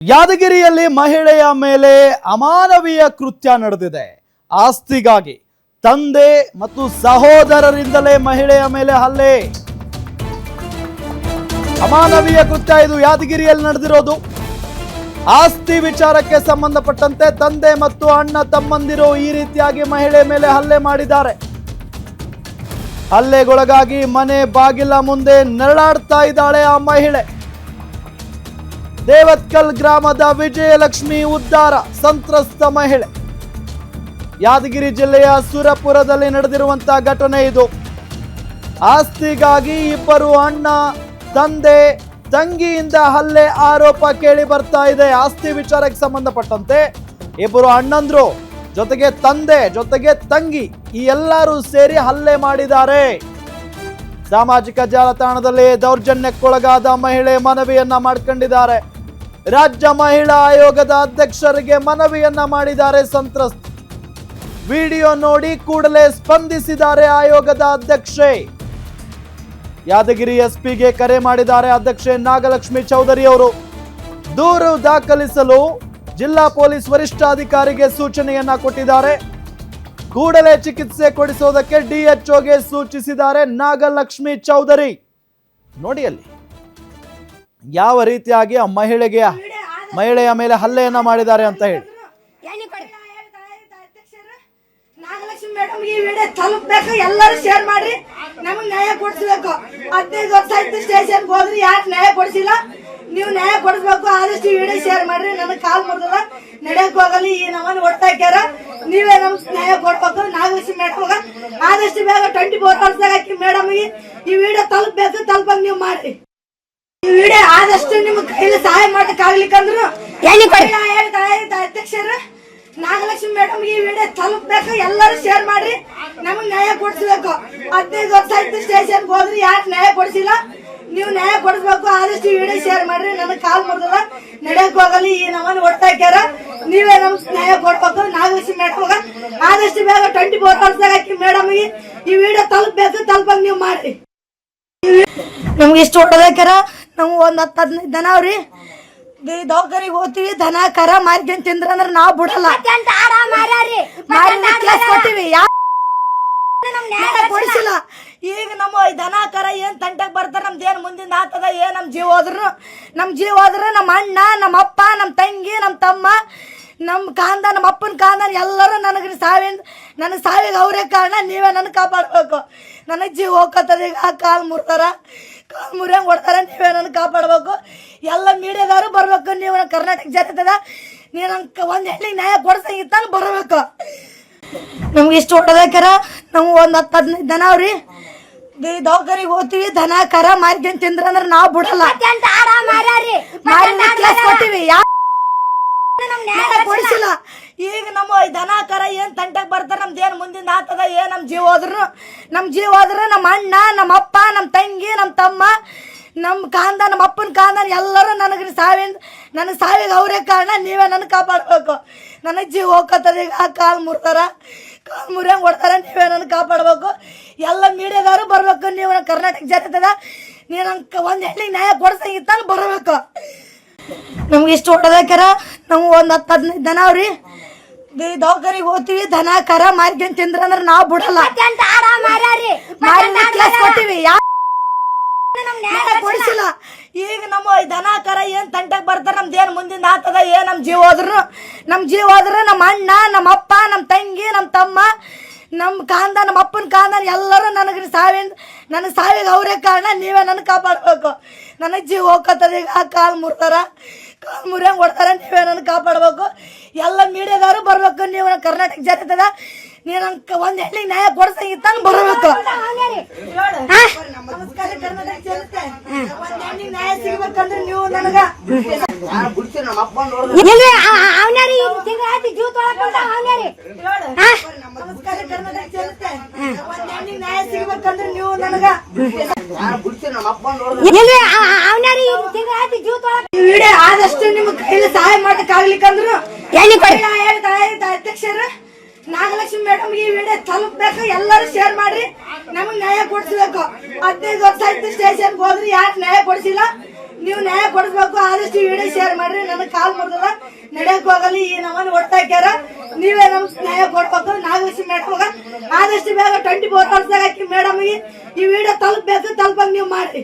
ಯಾದಗಿರಿಯಲ್ಲಿ ಮಹಿಳೆಯ ಮೇಲೆ ಅಮಾನವೀಯ ಕೃತ್ಯ ನಡೆದಿದೆ. ಆಸ್ತಿಗಾಗಿ ತಂದೆ ಮತ್ತು ಸಹೋದರರಿಂದಲೇ ಮಹಿಳೆಯ ಮೇಲೆ ಹಲ್ಲೆ. ಅಮಾನವೀಯ ಕೃತ್ಯ ಇದು ಯಾದಗಿರಿಯಲ್ಲಿ ನಡೆದಿರೋದು. ಆಸ್ತಿ ವಿಚಾರಕ್ಕೆ ಸಂಬಂಧಪಟ್ಟಂತೆ ತಂದೆ ಮತ್ತು ಅಣ್ಣ ತಮ್ಮಂದಿರು ಈ ರೀತಿಯಾಗಿ ಮಹಿಳೆ ಮೇಲೆ ಹಲ್ಲೆ ಮಾಡಿದ್ದಾರೆ. ಹಲ್ಲೆಗೊಳಗಾಗಿ ಮನೆ ಬಾಗಿಲ ಮುಂದೆ ನರಳಾಡ್ತಾ ಇದ್ದಾಳೆ ಆ ಮಹಿಳೆ. ದೇವತ್ಕಲ್ ಗ್ರಾಮದ ವಿಜಯಲಕ್ಷ್ಮಿ ಉದ್ಧಾರ ಸಂತ್ರಸ್ತ ಮಹಿಳೆ. ಯಾದಗಿರಿ ಜಿಲ್ಲೆಯ ಸುರಪುರದಲ್ಲಿ ನಡೆದಿರುವಂತಹ ಘಟನೆ ಇದು. ಆಸ್ತಿಗಾಗಿ ಇಬ್ಬರು ಅಣ್ಣ ತಂದೆ ತಂಗಿಯಿಂದ ಹಲ್ಲೆ ಆರೋಪ ಕೇಳಿ ಬರ್ತಾ ಇದೆ. ಆಸ್ತಿ ವಿಚಾರಕ್ಕೆ ಸಂಬಂಧಪಟ್ಟಂತೆ ಇಬ್ಬರು ಅಣ್ಣಂದ್ರು ಜೊತೆಗೆ ತಂದೆ ಜೊತೆಗೆ ತಂಗಿ ಈ ಎಲ್ಲರೂ ಸೇರಿ ಹಲ್ಲೆ ಮಾಡಿದ್ದಾರೆ. ಸಾಮಾಜಿಕ ಜಾಲತಾಣದಲ್ಲಿ ದೌರ್ಜನ್ಯಕ್ಕೊಳಗಾದ ಮಹಿಳೆ ಮನವಿಯನ್ನ ಮಾಡಿಕೊಂಡಿದ್ದಾರೆ. ರಾಜ್ಯ ಮಹಿಳಾ ಆಯೋಗದ ಅಧ್ಯಕ್ಷರಿಗೆ ಮನವಿಯನ್ನ ಮಾಡಿದ್ದಾರೆ ಸಂತ್ರಸ್ತ. ವಿಡಿಯೋ ನೋಡಿ ಕೂಡಲೇ ಸ್ಪಂದಿಸಿದ್ದಾರೆ ಆಯೋಗದ ಅಧ್ಯಕ್ಷೆ. ಯಾದಗಿರಿ ಎಸ್ಪಿಗೆ ಕರೆ ಮಾಡಿದ್ದಾರೆ ಅಧ್ಯಕ್ಷೆ ನಾಗಲಕ್ಷ್ಮಿ ಚೌಧರಿ ಅವರು. ದೂರು ದಾಖಲಿಸಲು ಜಿಲ್ಲಾ ಪೊಲೀಸ್ ವರಿಷ್ಠಾಧಿಕಾರಿಗೆ ಸೂಚನೆಯನ್ನ ಕೊಟ್ಟಿದ್ದಾರೆ. ಕೂಡಲೇ ಚಿಕಿತ್ಸೆ ಕೊಡಿಸೋದಕ್ಕೆ ಡಿಎಚ್ಒಗೆ ಸೂಚಿಸಿದ್ದಾರೆ ನಾಗಲಕ್ಷ್ಮಿ ಚೌಧರಿ. ನೋಡಿ ಅಲ್ಲಿ ಯಾವ ರೀತಿಯಾಗಿ ಆ ಮಹಿಳೆಯ ಮೇಲೆ ಹಲ್ಲೆಯನ್ನ ಮಾಡಿದ್ದಾರೆ ಅಂತ ಹೇಳಿ. ನಾಗಲಕ್ಷ್ಮಿ ಮೇಡಮ್ ಈ ವಿಡಿಯೋ ತಲುಪಬೇಕು, ಎಲ್ಲರೂ ಶೇರ್ ಮಾಡ್ರಿ, ನಮಗೆ ನ್ಯಾಯ ಕೊಡಿಸ್ಬೇಕು. 15 ವರ್ಷ ಆಯ್ತು ಸ್ಟೇಷನ್ಗೆ ಹೋದ್ರಿ, ಯಾಕೆ ನ್ಯಾಯ ಕೊಡಿಸಿಲ್ಲ? ನೀವು ನ್ಯಾಯ ಕೊಡಿಸ್ಬೇಕು. ಆದಷ್ಟು ಈ ವಿಡಿಯೋ ಶೇರ್ ಮಾಡ್ರಿ. ನನಗೆ ಕಾಲ್ ಮುರಿದಲ್ಲ, ನಡೆಯಕ್ ಹೋಗಲ್ಲ, ಈ ನಮ್ಮನ್ನು ಒಟ್ಟಾಕ್ಯಾರ, ನೀವೇ ನಮ್ ನ್ಯಾಯ ಕೊಡ್ಬೇಕು. ನಾಗಲಕ್ಷ್ಮಿ ಮೇಡಮ್ ಆದಷ್ಟು ಬೇಗ 24 ವರ್ಷದಾಗ ಹಾಕಿ ಮೇಡಮ್ ಈ ವಿಡಿಯೋ ತಲುಪಬೇಕು, ತಲುಪಂಗ್ ನೀವು ಮಾಡ್ರಿ. ಈ ವಿಡಿಯೋ ಆದಷ್ಟು ನಿಮ್ ಕೈಲಿ ಸಹಾಯ ಮಾಡಕ್ ಆಗ್ಲಿಕ್ಕಂದ್ರು ಅಧ್ಯಕ್ಷರು ನಾಗಲಕ್ಷ್ಮಿ ಮೇಡಮ್ ಈ ವಿಡಿಯೋ ತಲುಪಬೇಕು, ಎಲ್ಲರೂ ಶೇರ್ ಮಾಡ್ರಿ, ನಮಗೆ ನ್ಯಾಯ ಕೊಡಿಸ್ಬೇಕು. 15 ವರ್ಷ ಆಯ್ತು ಸ್ಟೇಷನ್ಗೆ ಹೋದ್ರಿ, ಯಾಕೆ ನ್ಯಾಯ ಕೊಡಿಸಿಲ್ಲ? ನೀವು ನ್ಯಾಯ ಕೊಡಿಸ್ಬೇಕು. ಆದಷ್ಟು ಈ ವಿಡಿಯೋ ಶೇರ್ ಮಾಡ್ರಿ. ನನಗೆ ಕಾಲ್ ಮುರಿದಲ್ಲ, ನಡೆಯಕ್ ಹೋಗಲ್ಲ, ಈ ನಮ್ಮನ್ನು ಒಟ್ಟಾಕ್ಯಾರ, ನೀವೇ ನಮ್ ನ್ಯಾಯ ಕೊಡ್ಬೇಕು. ನಾಗಲಕ್ಷ್ಮಿ ಮೇಡಮ್ ಆದಷ್ಟು ಬೇಗ 24 ವರ್ಷದಾಗ ಹಾಕಿ ಮೇಡಮ್ ಈ ವಿಡಿಯೋ ತಲುಪಬೇಕು, ತಲುಪಂಗ್ ನೀವು ಮಾಡ್ರಿ. ನಮ್ಗೆ ಇಷ್ಟು ಹೊಟ್ಟದಾಕ್ಯಾರ, ನಾವು ಒಂದ್ 10-15 ದನ ಅವ್ರಿ ದವಾಖಾನಿಗೆ ಹೋಗ್ತೀವಿ. ದನ ಕರ ಮಾರ್ಕೊಂಡ್ ತಿಂದ್ರ ಅಂದ್ರ ನಾವ್ ಬಿಡಲ್ಲ, ಕೊಟ್ಟಿವಿ, ಕೊಡಿಸಿಲ್ಲ. ಈಗ ನಮ್ಮ ದನ ಕರ ಏನ್ ತಂಟಕ್ ಬರ್ತಾರ, ನಮ್ದೇನ್ ಮುಂದಿನ ಆಗ್ತದ, ಏನ್ ನಮ್ ಜೀವ ಹೋದ್ರು ನಮ್ಮ ಅಣ್ಣ, ನಮ್ಮ ಅಪ್ಪ, ನಮ್ಮ ತಂಗಿ, ನಮ್ಮ ತಮ್ಮ, ನಮ್ಮ ಕಾಂದ, ನಮ್ಮ ಅಪ್ಪನ ಕಾಂದ ಎಲ್ಲರೂ ನನಗೆ ಸಾವಿಗೆ ಅವರೇ ಕಾರಣ. ನೀವೇ ನನಗೆ ಕಾಪಾಡ್ಬೇಕು. ನನಗೆ ಜೀವ ಹೋಗ್ತದ. ಈಗ ಕಾಲ್ ಮುರಿಯಂಗ್ ಹೊಡ್ತಾರ, ನೀವೇ ನನಗೆ ಕಾಪಾಡ್ಬೇಕು. ಎಲ್ಲ ಮೀಡಿಯಾದವರು ಬರ್ಬೇಕು. ನೀವು ಕರ್ನಾಟಕ ಜನತದ, ನೀವು ನಂಗೆ ಒಂದ್ ಹೆಣ್ಣಿಗೆ ನ್ಯಾಯ ಕೊಡ್ಸಂಗಿತ್ತ ಬರ್ಬೇಕು. ನಮ್ಗೆ ಇಷ್ಟು ಹೊಟ್ಟದಾಕ್ಯಾರ, ನಾವು ಒಂದ್ 10-15 ದನ ಅವ್ರಿ ದವಾಖಾನಿಗೆ ಹೋಗ್ತೀವಿ. ದನ ಕರ ಮಾರ್ಕೊಂಡ್ ತಿಂದ್ರ ಅಂದ್ರ ನಾವ್ ಬಿಡಲ್ಲ, ಕೊಟ್ಟಿವಿ, ಕೊಡಿಸಿಲ್ಲ. ಈಗ ನಮ್ಮ ದನ ಕರ ಏನ್ ತಂಟಕ್ ಬರ್ತಾರ, ನಮ್ದೇನ್ ಮುಂದಿನ ಆಗ್ತದ, ಏನ್ ನಮ್ ಜೀವ ಹೋದ್ರು ನಮ್ಮ ಅಣ್ಣ, ನಮ್ಮ ಅಪ್ಪ, ನಮ್ಮ ತಂಗಿ, ನಮ್ಮ ತಮ್ಮ, ನಮ್ಮ ಕಾಂದ, ನಮ್ಮ ಅಪ್ಪನ ಕಾಂದ ಎಲ್ಲರೂ ನನಗೆ ಸಾವಿಗೆ ಅವರೇ ಕಾರಣ. ನೀವೇ ನನಗೆ ಕಾಪಾಡ್ಬೇಕು. ನನಗೆ ಜೀವ ಹೋಗ್ತದ. ಈಗ ಕಾಲ್ ಮುರಿಯಂಗ್ ಹೊಡ್ತಾರ, ನೀವೇ ನನಗೆ ಕಾಪಾಡ್ಬೇಕು. ಎಲ್ಲ ಮೀಡಿಯಾದವರು ಬರ್ಬೇಕು. ನೀವು ಕರ್ನಾಟಕ ಜನತದ, ನೀವು ನಂಗೆ ಒಂದ್ ಹೆಣ್ಣಿಗೆ ನ್ಯಾಯ ಕೊಡ್ಸಂಗಿತ್ತ ಬರ್ಬೇಕು. ನಮ್ಗೆ ಇಷ್ಟು ಹೊಟ್ಟದಾಕ್ಯಾರ, ನಾವು ಒಂದ್ 10-15 ದನ ಅವ್ರಿ ದವಾಖಾನಿಗೆ ಹೋಗ್ತೀವಿ. ದನ ಕರ ಮಾರ್ಕೊಂಡ್ ತಿಂದ್ರ ಅಂದ್ರ ನಾವ್ ಬಿಡಲ್ಲ, ಕೊಟ್ಟಿವಿ, ಕೊಡಿಸಿಲ್ಲ. ಈಗ ನಮ್ಮ ದನ ಕರ ಏನ್ ತಂಟಕ್ ಬರ್ತಾರ, ನಮ್ದೇನ್ ಮುಂದಿನ ಆಗ್ತದ, ಏನ್ ನಮ್ ಜೀವ ಹೋದ್ರು ನಮ್ಮ ಅಣ್ಣ, ನಮ್ಮ ಅಪ್ಪ, ನಮ್ಮ ತಂಗಿ, ನಮ್ಮ ತಮ್ಮ, ನಮ್ಮ ಕಾಂದ, ನಮ್ಮ ಅಪ್ಪನ ಕಾಂದ ಎಲ್ಲರೂ ನನಗೆ ಸಾವಿಗೆ ಅವರೇ ಕಾರಣ. ನೀವೇ ನನಗೆ ಕಾಪಾಡ್ಬೇಕು. ನನಗೆ ಜೀವ ಹೋಗ್ತದ. ಈಗ ಕಾಲ್ ಮುರಿಯಂಗ್ ಹೊಡ್ತಾರ, ನೀವೇ ನನಗೆ ಕಾಪಾಡ್ಬೇಕು. ಎಲ್ಲ ಮೀಡಿಯಾದವರು ಬರ್ಬೇಕು. ನೀವು ಕರ್ನಾಟಕ ಜನತದ, ನೀವು ನಂಗೆ ಒಂದ್ ಹೆಣ್ಣಿಗೆ ನ್ಯಾಯ ಕೊಡ್ಸಂಗಿತ್ತ ಬರ್ಬೇಕು. ನ್ಯಾಯ ಸಿಗ್ಬೇಕಂದ್ರೆ ನೀವು ನನಗ ನ್ಯಾಯ ಸಿಗ್ಬೇಕಂದ್ರೆ ನೀವು ನನಗ ವಿಡಿಯೋ ಆದಷ್ಟು ನಿಮ್ ಕೈಲಿ ಸಹಾಯ ಮಾಡಕ್ ಆಗ್ಲಿಕ್ಕಂದ್ರು ಅಧ್ಯಕ್ಷರು ನಾಗಲಕ್ಷ್ಮಿ ಮೇಡಮ್ ಈ ವಿಡಿಯೋ ತಲುಪಬೇಕು, ಎಲ್ಲರೂ ಶೇರ್ ಮಾಡ್ರಿ, ನಮಗೆ ನ್ಯಾಯ ಕೊಡಿಸ್ಬೇಕು. 15 ವರ್ಷ ಆಯ್ತು ಸ್ಟೇಷನ್ಗೆ ಹೋದ್ರಿ, ಯಾಕೆ ನ್ಯಾಯ ಕೊಡಿಸಿಲ್ಲ? ನೀವು ನ್ಯಾಯ ಕೊಡಿಸ್ಬೇಕು. ಆದಷ್ಟು ವಿಡಿಯೋ ಶೇರ್ ಮಾಡ್ರಿ. ನನಗೆ ಕಾಲ್ ಮುರಿದದ, ನಡೆಯಕ್ ಹೋಗಲ್ಲ. ಈ ನಮ್ಮನ್ನ ಒಟ್ಟಾಕ್ಯಾರ, ನೀವೇ ನಮ್ ನ್ಯಾಯ ಕೊಡ್ಬೇಕು. ನಾಗಲಕ್ಷ್ಮಿ ಮೇಡಮ್ ಆದಷ್ಟು ಬೇಗ 24 hours ಹಾಕಿ ಮೇಡಮ್ ಈ ವಿಡಿಯೋ ತಲುಪಬೇಕು. ತಲುಪಂಗ್ ನೀವು ಮಾಡ್ರಿ.